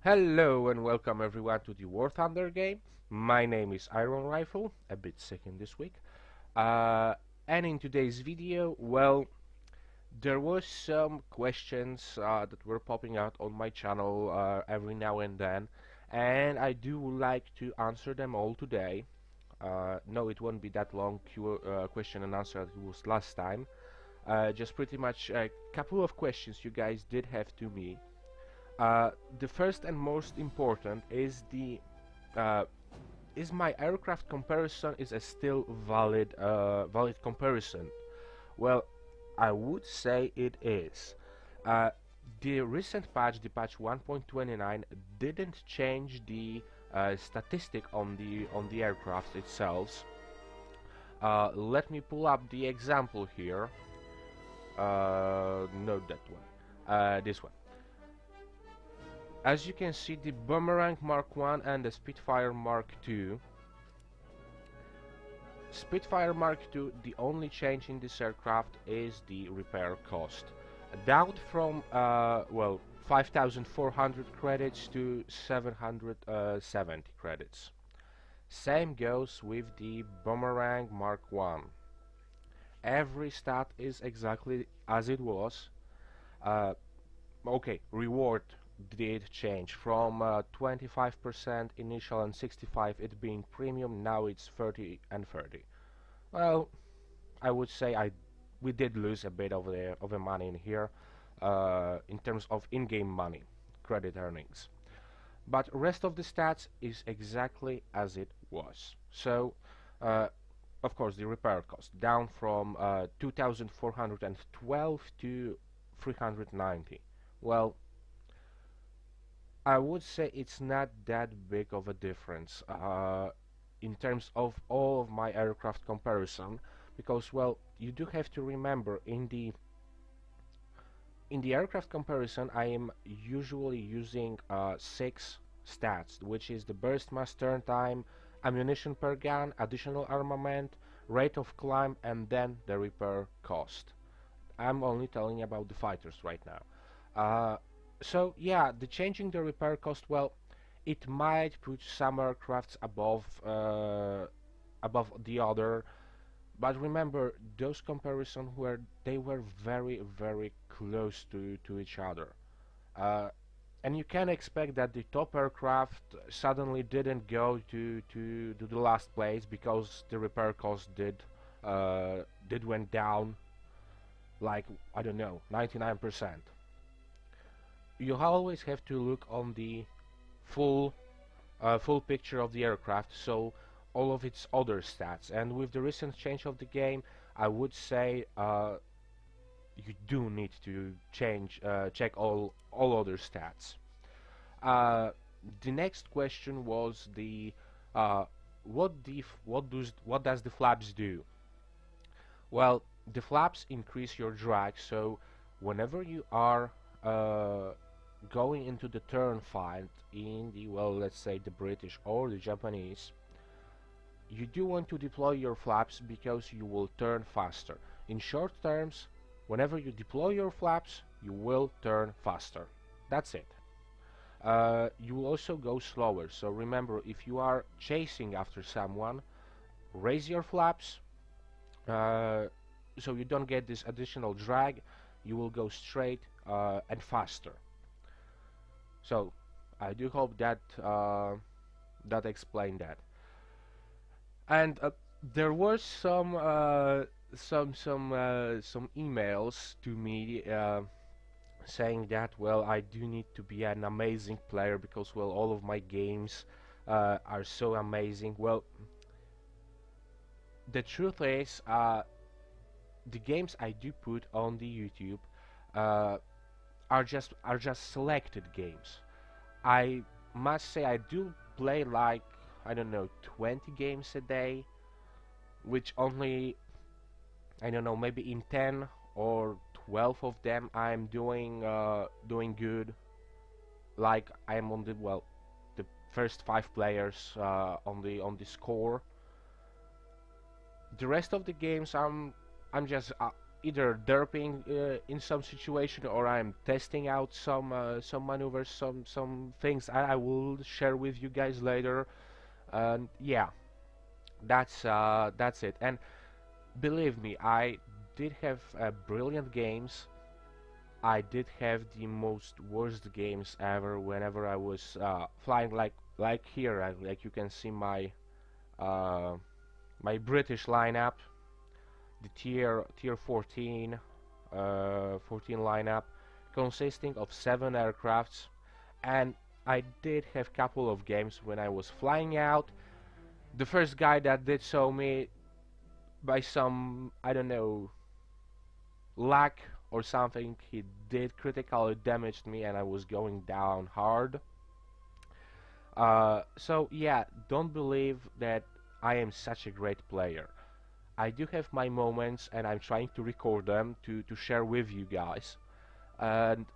Hello and welcome everyone to the War Thunder game. My name is RavenProDesign, a bit sick in this week. Uh, and in today's video, well, there was some questions that were popping out on my channel every now and then, and I do like to answer them all today. No, it won't be that long question and answer as it was last time. Just pretty much a couple of questions you guys did have to me. The first and most important uh, is my aircraft comparison is a still valid comparison? Well, I would say it is. Uh, the recent patch, the patch 1.29, didn't change the statistic on the aircraft itself. Let me pull up the example here. No, that one. This one. As you can see, the Boomerang Mark 1 and the Spitfire Mark 2. Spitfire Mark 2, the only change in this aircraft is the repair cost. Down from, 5,400 credits to 770 credits. Same goes with the Boomerang Mark 1. Every stat is exactly as it was. Okay, reward did change from 25% initial and 65 it being premium. Now it's 30 and 30. Well, I would say we did lose a bit of the money in here in terms of in-game money, credit earnings, but rest of the stats is exactly as it was. So of course the repair cost down from 2,412 to 390. Well, I would say it's not that big of a difference in terms of all of my aircraft comparison, because, well, you do have to remember in the aircraft comparison I am usually using 6 stats, which is the burst mass turn time, ammunition per gun, additional armament, rate of climb, and then the repair cost. I'm only telling you about the fighters right now. So yeah, the changing the repair cost, well, it might put some aircrafts above the other, but remember those comparisons were very close to each other, and you can expect that the top aircraft suddenly didn't go to the last place because the repair cost did went down, like, I don't know, 99%. You always have to look on the full picture of the aircraft, so all of its other stats. And with the recent change of the game, I would say you do need to check all other stats. The next question was what does the flaps do? Well, the flaps increase your drag, so whenever you are going into the turn fight in the, well, let's say the British or the Japanese, you do want to deploy your flaps because you will turn faster. In short terms, whenever you deploy your flaps, you will turn faster. That's it. You will also go slower, so remember, if you are chasing after someone, raise your flaps so you don't get this additional drag. You will go straight and faster. So I do hope that that explained that. And there were some emails to me saying that, well, I do need to be an amazing player because, well, all of my games are so amazing. Well, the truth is, the games I do put on the YouTube are just selected games. I must say I do play, like, I don't know, 20 games a day, which only, I don't know, maybe in 10 or 12 of them I'm doing good. Like, I'm on the, well, the first 5 players on the score. The rest of the games I'm just either derping in some situation, or I'm testing out some maneuvers, some things I will share with you guys later. And yeah, that's it. And believe me, I did have brilliant games. I did have the most worst games ever whenever I was flying, like here, like you can see uh, my British lineup, the tier 14 lineup, consisting of 7 aircrafts. And I did have couple of games when I was flying out. The first guy that did show me, by some, I don't know, luck or something, he did critically damage me and I was going down hard. So yeah, don't believe that I am such a great player. I do have my moments and I'm trying to record them to share with you guys. And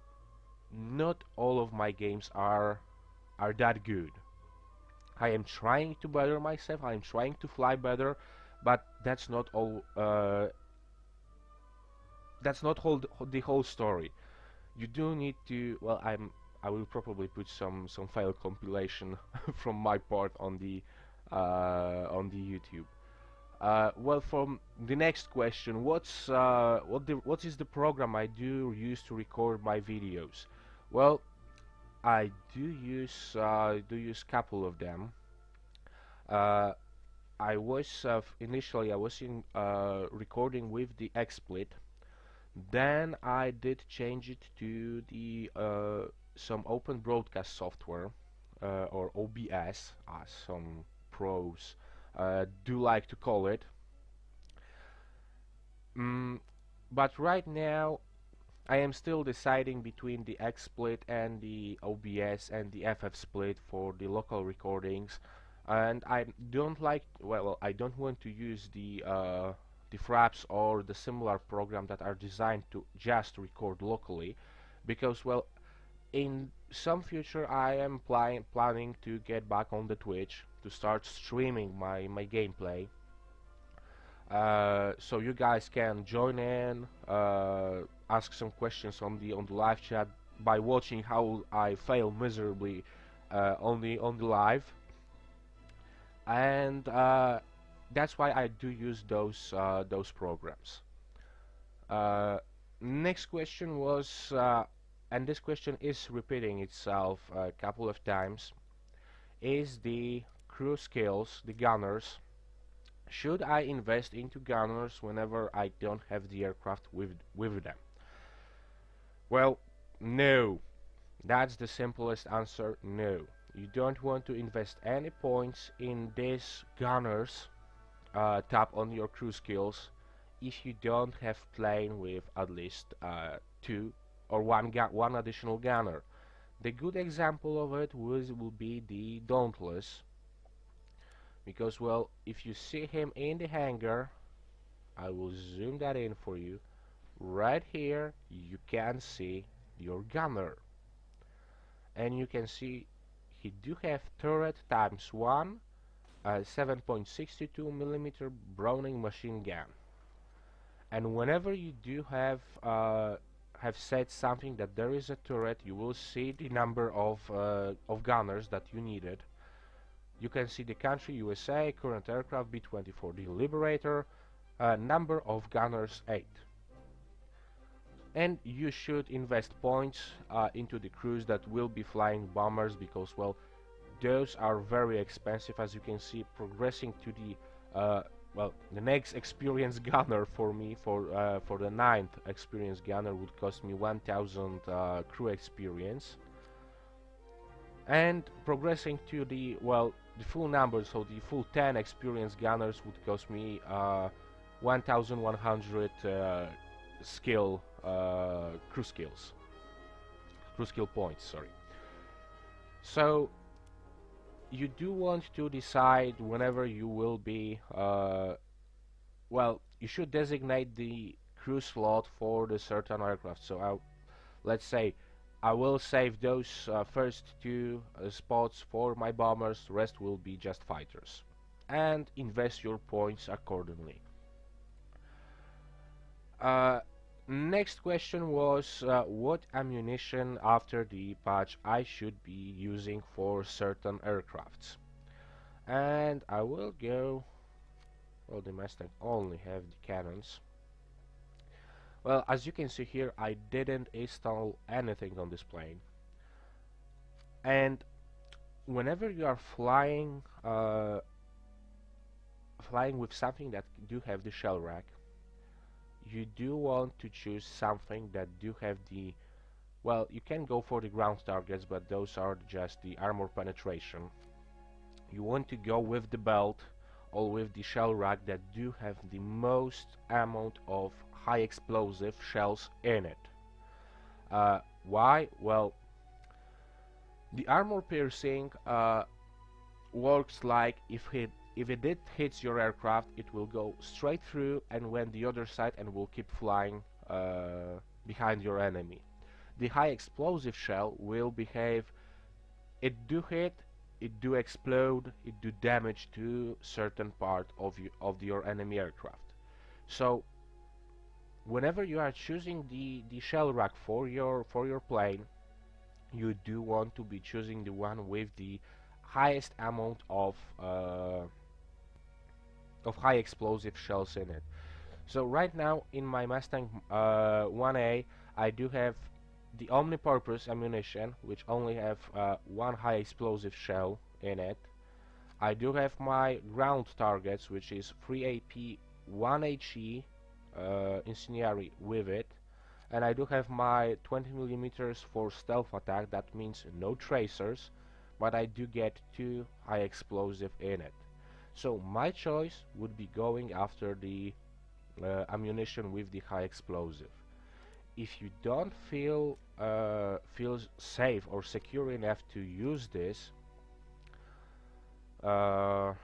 not all of my games are that good. I am trying to better myself, I'm trying to fly better, but that's not the whole story. You do need to, well, I will probably put some file compilation from my part on the YouTube. Well, from the next question, what is the program I do use to record my videos? Well, I do use couple of them. Uh, I was initially I was in recording with the XSplit. Then I did change it to the some open broadcast software, or OBS, as some pros do like to call it. Mm, but right now I am still deciding between the XSplit and the OBS and the FFSplit for the local recordings, and I don't like, well, I don't want to use the Fraps or the similar program that are designed to just record locally, because, well, in some future I am planning to get back on the Twitch to start streaming my gameplay, so you guys can join in, ask some questions on the live chat by watching how I fail miserably on the live, and that's why I do use those programs. Uh, Next question was, and this question is repeating itself a couple of times, is the crew skills, the gunners. Should I invest into gunners whenever I don't have the aircraft with them? Well, no. That's the simplest answer, no. You don't want to invest any points in these gunners tab on your crew skills if you don't have plane with at least two or one additional gunner. The good example of it will be the Dauntless, because, well, if you see him in the hangar, I will zoom that in for you. Right here you can see your gunner, and you can see he do have turret times 1, 7.62 millimeter Browning machine gun. And whenever you do have said something that there is a turret, you will see the number of gunners that you needed. You can see the country USA, current aircraft B-24, the Liberator, number of gunners 8. And you should invest points into the crews that will be flying bombers, because, well, those are very expensive. As you can see, progressing to the next experienced gunner for me, for the 9th experienced gunner, would cost me 1000 crew experience, and progressing to the full number, so the full 10 experienced gunners, would cost me 1100 skill crew skill points, sorry. So you do want to decide whenever you will be you should designate the crew slot for the certain aircraft. So let's say I will save those first 2 spots for my bombers, the rest will be just fighters, and invest your points accordingly. Uh, Next question was what ammunition after the patch I should be using for certain aircrafts. And I will go. Well, the Mustang only have the cannons. Well, as you can see here, I didn't install anything on this plane. And whenever you are flying with something that do have the shell rack, you do want to choose something that do have the, well, you can go for the ground targets, but those are just the armor penetration. You want to go with the belt or with the shell rack that do have the most amount of high explosive shells in it. Why? Well, the armor piercing works like if it did hits your aircraft, it will go straight through and went the other side and will keep flying behind your enemy. The high explosive shell will behave. It do hit, it do explode, it do damage to certain part of your enemy aircraft. So whenever you are choosing the shell rack for your plane, you do want to be choosing the one with the highest amount of high explosive shells in it. So right now in my Mustang 1A, I do have the omnipurpose ammunition, which only have one high explosive shell in it. I do have my ground targets, which is 3 AP, 1 HE incendiary with it, and I do have my 20 millimeters for stealth attack. That means no tracers, but I do get 2 high explosive in it. So my choice would be going after the ammunition with the high explosive. If you don't feel safe or secure enough to use this, uh,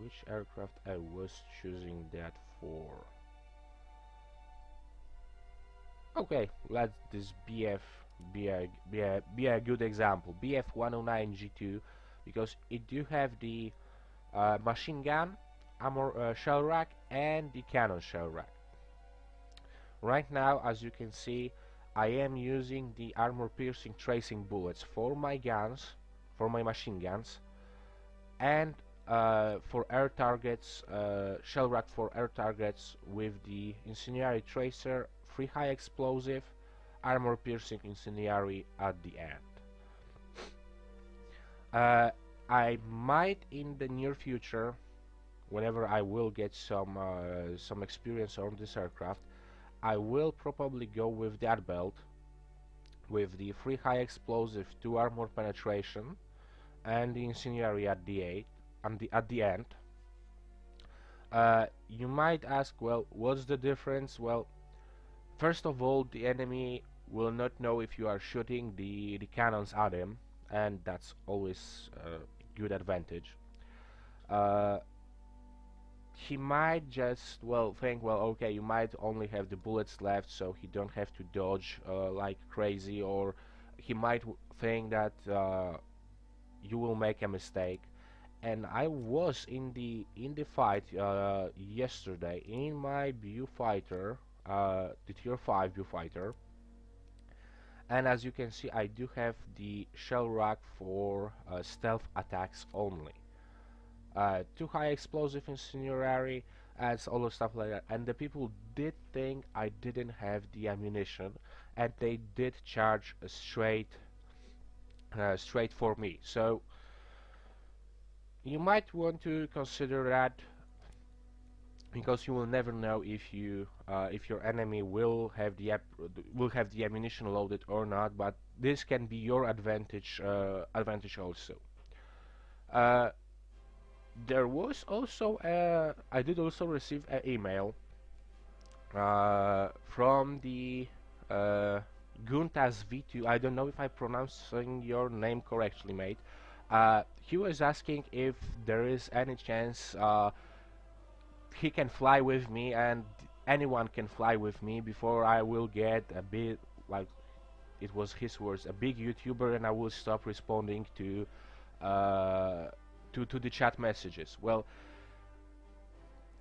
which aircraft I was choosing that for? Okay, let this BF be a good example. BF-109 G2, because it do have the machine gun, armor shell rack, and the cannon shell rack. Right now, as you can see, I am using the armor-piercing tracing bullets for my guns, for my machine guns, and for air targets, shell rack for air targets with the incendiary tracer, 3 high explosive, armor-piercing incendiary at the end. I might in the near future, whenever I will get some experience on this aircraft, I will probably go with that belt with the 3 high explosive, 2 armor penetration, and the incendiary at the end. You might ask, well, what's the difference? Well, first of all, the enemy will not know if you are shooting the cannons at him, and that's always a good advantage. He might just, well, think, well, okay, you might only have the bullets left, so he don't have to dodge like crazy, or he might think that you will make a mistake. And I was in the fight yesterday in my viewfighter, the tier 5 viewfighter, and as you can see, I do have the shell rack for stealth attacks only. 2 high explosive incendiary, and all the stuff like that. And the people did think I didn't have the ammunition, and they did charge straight for me. So you might want to consider that, because you will never know if your enemy will have the ammunition loaded or not. But this can be your advantage also. There was also I did also receive an email from the Guntas V2. I don't know if I'm pronouncing your name correctly, mate. He was asking if there is any chance he can fly with me, and anyone can fly with me before I will get a bit, like it was his words, a big YouTuber, and I will stop responding to the chat messages. Well,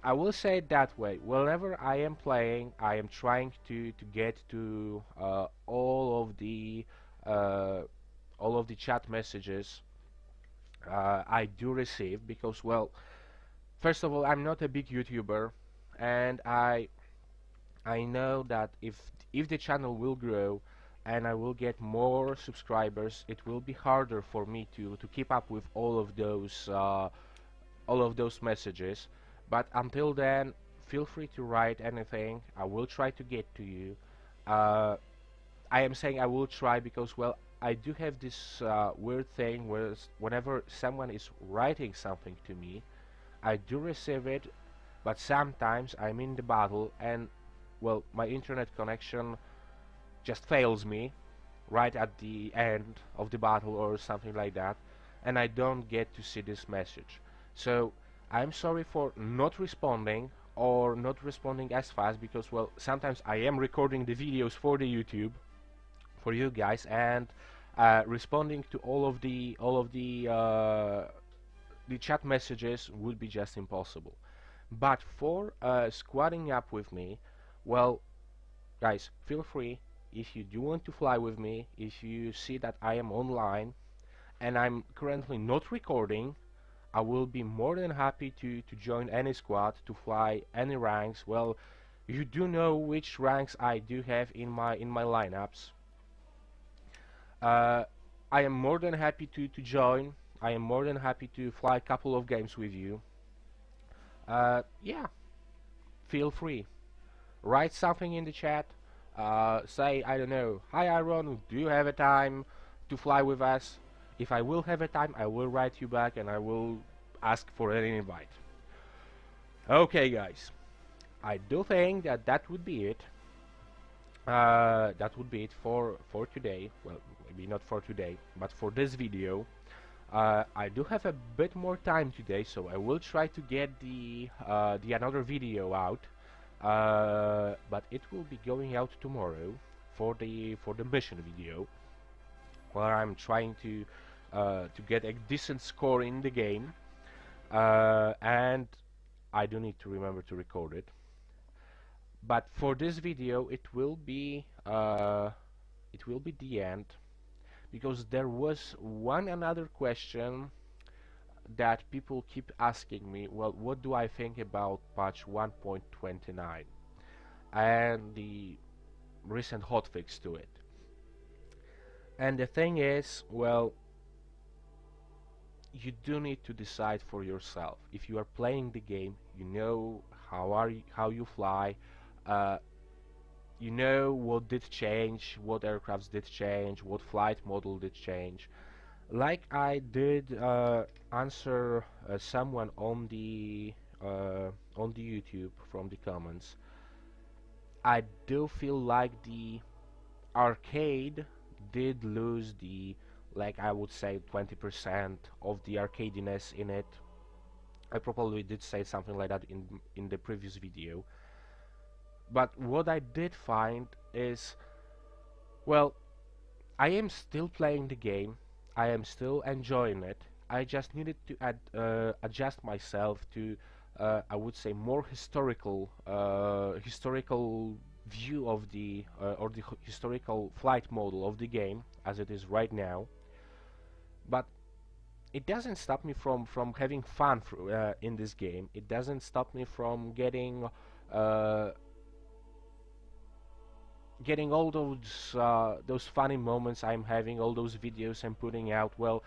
I will say it that way. Whenever I am playing, I am trying to get to uh, all of the chat messages I do receive, because, well, first of all, I'm not a big YouTuber, and I know that if the channel will grow and I will get more subscribers, it will be harder for me to keep up with all of those messages. But until then, feel free to write anything. I will try to get to you. Uh, I am saying I will try because, well, I do have this weird thing where whenever someone is writing something to me, I do receive it, but sometimes I'm in the battle and, well, my internet connection just fails me right at the end of the battle or something like that, and I don't get to see this message. So I'm sorry for not responding or not responding as fast, because, well, sometimes I am recording the videos for the YouTube for you guys, and responding to the chat messages would be just impossible. But for squatting up with me, well, guys, feel free. If you do want to fly with me, if you see that I am online and I'm currently not recording, I will be more than happy to join any squad, to fly any ranks. Well, you do know which ranks I do have in my lineups. Uh, I am more than happy to join. I am more than happy to fly a couple of games with you. Yeah, feel free. Write something in the chat. Say, I don't know, hi Iron, do you have a time to fly with us? If I will have a time, I will write you back and I will ask for an invite. Okay, guys, I do think that that would be it. That would be it for today. Well, maybe not for today, but for this video. I do have a bit more time today, so I will try to get the another video out. But it will be going out tomorrow for the mission video, where I'm trying to get a decent score in the game, and I do need to remember to record it. But for this video, it will be the end, because there was one another question that people keep asking me. Well, what do I think about patch 1.29 and the recent hotfix to it? And the thing is, well, you do need to decide for yourself. If you are playing the game, you know how you fly, you know what did change, what aircrafts did change, what flight model did change. Like I did answer someone on the YouTube from the comments, I do feel like the arcade did lose the, like, I would say 20% of the arcadiness in it. I probably did say something like that in the previous video. But what I did find is, well, I am still playing the game, I am still enjoying it. I just needed to adjust myself to, I would say, more historical view of the or the historical flight model of the game as it is right now. But it doesn't stop me from having fun in this game. It doesn't stop me from uh, getting all those funny moments I'm having, all those videos I'm putting out. Well,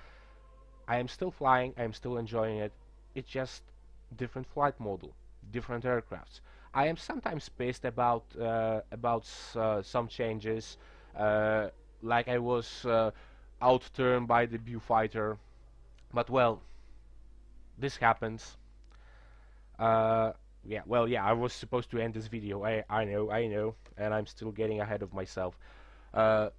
I am still flying, I am still enjoying it. It's just different flight model, different aircrafts. I am sometimes pissed about some changes, like I was outturned by the viewfighter, but, well, this happens. Yeah, well, yeah, I was supposed to end this video. I know, and I'm still getting ahead of myself. Uh,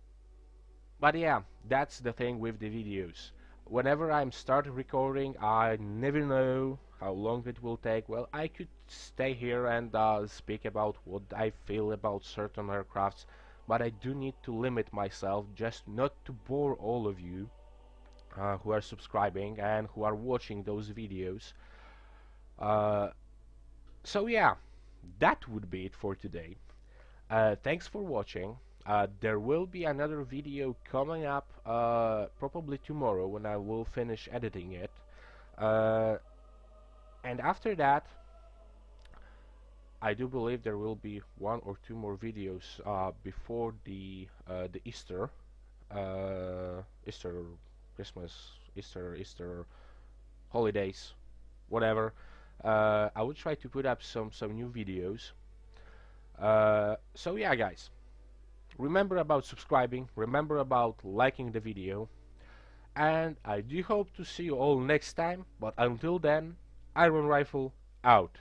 but yeah, that's the thing with the videos. Whenever I'm starting recording, I never know how long it will take. Well, I could stay here and speak about what I feel about certain aircrafts, but I do need to limit myself just not to bore all of you who are subscribing and who are watching those videos. Uh, So yeah, that would be it for today. Thanks for watching. There will be another video coming up probably tomorrow when I will finish editing it. Uh, and after that, I do believe there will be one or two more videos before the Easter, Christmas, Easter holidays, whatever. I will try to put up some new videos. So yeah, guys, remember about subscribing, remember about liking the video, and I do hope to see you all next time. But until then, Iron Rifle out.